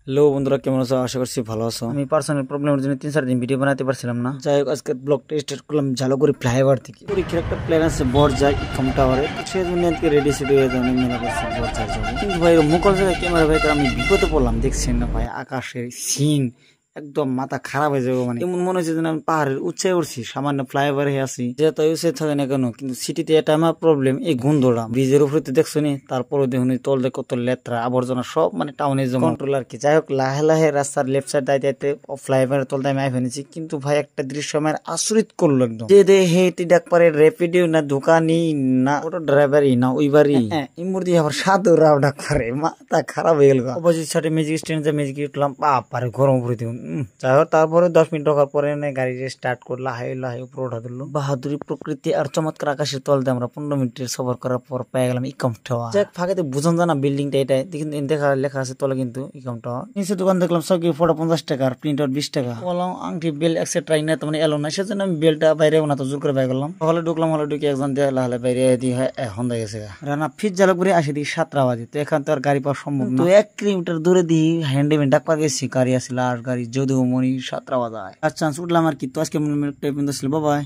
Hello বন্ধুরা, কেমন আছো? আশা করছি ভালো আছো। আমি পার্সোনাল প্রবলেমের জন্য 3-4 দিন ভিডিও বানাতে পারছিলাম না। যাই হোক, আজকে ব্লগটা স্টার্ট করলাম ঝালুগুড়ি ফ্লাইওভার থেকে। পরীক্ষার একটা প্ল্যান আছে বরজাই ইকম টাওয়ারে, সেই জন্য আজকে রেডি সেডি হয়ে যাবো, মেলা করছি বরজাই যাবো। কিন্তু ভাই মুকল জায়গায় ক্যামেরা ভাই আমি বিপদে পড়লাম। দেখছেন না ভাই, আকাশের সিন একদম মাথা খারাপ হয়ে যাবো। মানে এমন মনে হচ্ছে যেন আমি পাহাড়ের উচ্চায় উঠছি, সামান্য ফ্লাইওভারে আছি। যেহেতু উচ্চে থাকে না কেন, কিন্তু সিটিতে এটা আমার প্রবলেম, এই গন্ধটা ব্রিজের উপরে তো দেখছো নি, তারপরে দেখুন তল দিয়ে কত লেত্রা আবর্জনা সব মানে টাউনে জমা কন্ট্রোল আর কি। যাই হোক, লাহে লাহে রাস্তার লেফট সাইড দাইতে ফ্লাইওভারের তল দিয়ে আমি ফেলেছি। কিন্তু ভাই একটা দৃশ্য আমার আচরিত করলো একদম। যে দে হেঁটে ডাক পারে র্যাপিডিও না দোকানি না অটো ড্রাইভারই না ওইবারই এই মুহূর্তে আবার সাধু রাও ডাক পারে, মাথা খারাপ হয়ে গেল। অপোজিট সাইডে ম্যাজিক স্ট্যান্ড ম্যাজিক উঠলাম, পারে গরম উপরে দেখুন। যাই হোক, তারপরে 10 মিনিট রাখার পরে গাড়ি স্টার্ট করলো, হাই লাহে উপরে উঠা দিল। বাহাদুরি প্রকৃতি আর চমৎকার আকাশের তল দিয়ে আমরা 15 মিনিটের সফর করার পর পেয়ে গেলাম ইকম টাওয়ার। যাক, ফাঁকাতে বুঝন জানা বিল্ডিংটা এটাই কিন্তু দেখা লেখা আছে তলে কিন্তু ইকম টাওয়ার। নিচে দোকান দেখলাম সবকি ফটো 50 টাকা আর প্রিন্ট আউট 20 টাকা। বললাম আংটি বেল এক্সেট্রা না, তো মানে এলো না, সেজন্য আমি বেলটা বাইরে না তো জোর করে বাইরে করলাম। হলে ঢুকলাম, হলে ঢুকে একজন দেখলা হলে বাইরে দিয়ে এখন দেখে গেছে রানা ফিট ঝালুগুড়ি আসে দিই 7টা বাজে। তো এখান তো আর গাড়ি পাওয়া সম্ভব না। 1 কিলোমিটার দূরে দিই হ্যান্ডেমেন্ট ডাকপার গেছি, গাড়ি আসলে আর গাড়ি যদিও মনি 7টা বাজায় আর চান্স উঠলাম আর কি। তো আজকে ছিল, বাবাই।